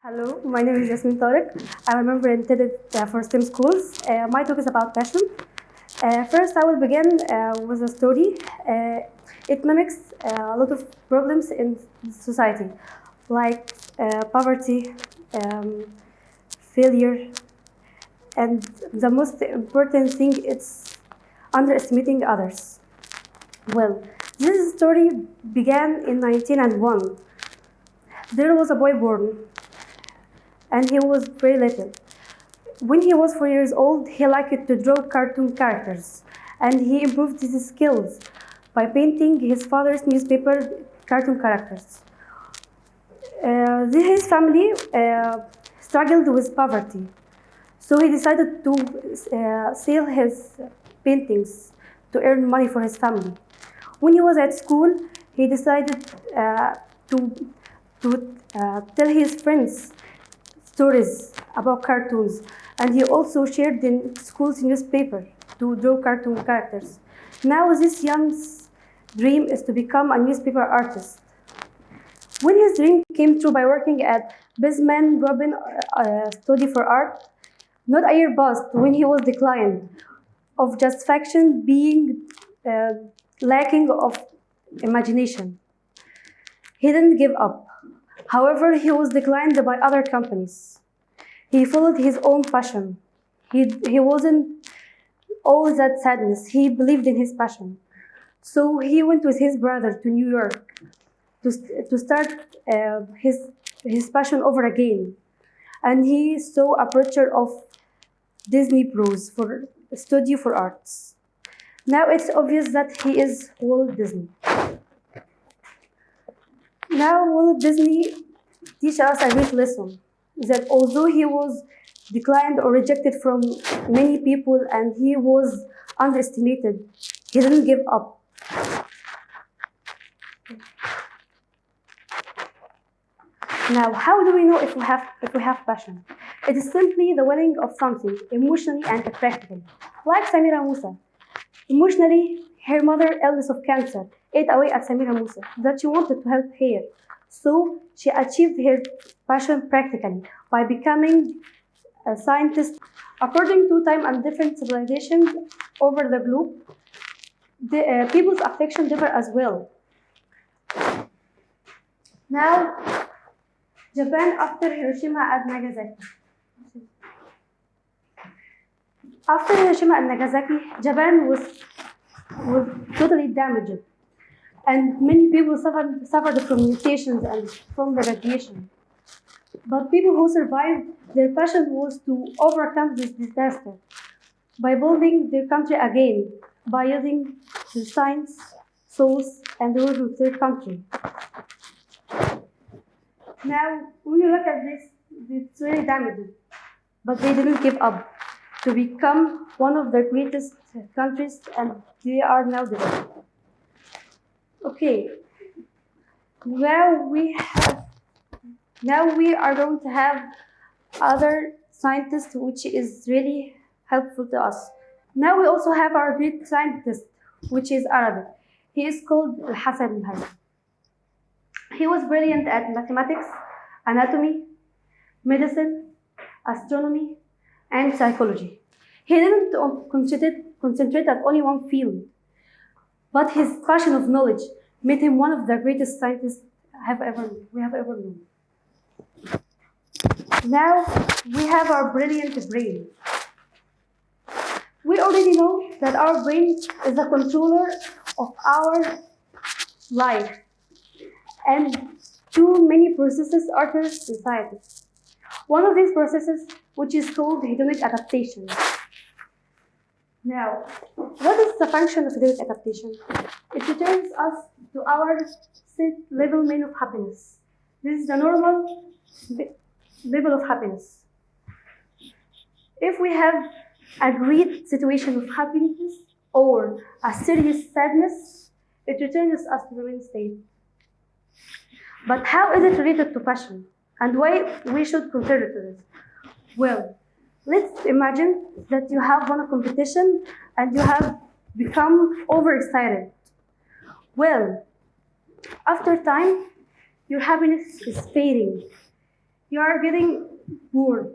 Hello, my name is Yasmin1. I'm a member intended for STEM schools. My talk is about passion. First, I will begin with a story. It mimics a lot of problems in society, like poverty, um, failure, and the most important thing is underestimating others. Well, this story began in 1901. There was a boy born, and he was very little. When he was 4 years old, he liked to draw cartoon characters, and he improved his skills by painting his father's newspaper cartoon characters. His family struggled with poverty, so he decided to sell his paintings to earn money for his family. When he was at school, he decided to tell his friends stories about cartoons, and he also shared in school's newspaper to draw cartoon characters. Now this young's dream is to become a newspaper artist. When his dream came true by working at Bisman Robin Study for Art, not a year passed when he was declined of justification being lacking of imagination. He didn't give up. However, he was declined by other companies. He followed his own passion. He wasn't all that sadness. He believed in his passion. So he went with his brother to New York to start his passion over again. And he saw a picture of Disney Bros for Studio for Arts. Now it's obvious that he is Walt Disney. Now Walt Disney teaches us a great lesson, that although he was declined or rejected from many people and he was underestimated, he didn't give up. Now, how do we know if we have passion? It is simply the willing of something, emotionally and practically. Like Samira Musa. Emotionally, her mother, illness of cancer, ate away at Samira Musa, that she wanted to help her. So she achieved her passion practically by becoming a scientist. According to time and different civilizations over the globe, the people's affection differ as well. Now, Japan after Hiroshima and Nagasaki. After Hiroshima and Nagasaki, Japan was totally damaged, and many people suffered from mutations and from the radiation. But people who survived, their passion was to overcome this disaster by building their country again, by using their science, souls, and the work of their country. Now, when you look at this, it's really damaging, but they didn't give up to become one of the greatest countries, and they are now developed. Okay, now we are going to have other scientists, which is really helpful to us. Now we also have our Greek scientist, which is Arabic. He is called Al-Hasan al-Harbi. He was brilliant at mathematics, anatomy, medicine, astronomy, and psychology. He didn't concentrate at only one field, but his passion of knowledge made him one of the greatest scientists we have ever known. Now we have our brilliant brain. We already know that our brain is the controller of our life, and too many processes occur inside it. One of these processes, which is called hedonic adaptation. Now, what is the function of hedonic adaptation? It returns us to our set level mean of happiness. This is the normal level of happiness. If we have a great situation of happiness or a serious sadness, it returns us to the main state. But how is it related to passion? And why we should consider this? Well, let's imagine that you have won a competition and you have become overexcited. Well, after time, your happiness is fading. You are getting bored.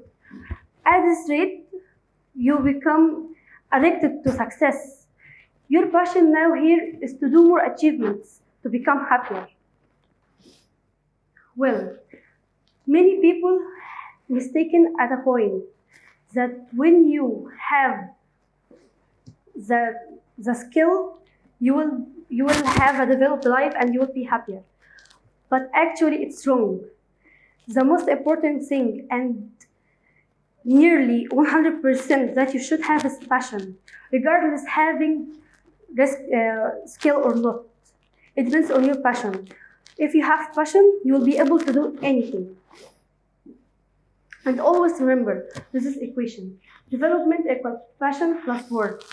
At this rate, you become addicted to success. Your passion now here is to do more achievements, to become happier. Well, many people mistaken at a point that when you have the, the skill, you will have a developed life and you will be happier. But actually it's wrong. The most important thing and nearly 100% that you should have is passion, regardless having this skill or not. It depends on your passion. If you have passion, you will be able to do anything. And always remember, this is equation. Development equals passion plus work.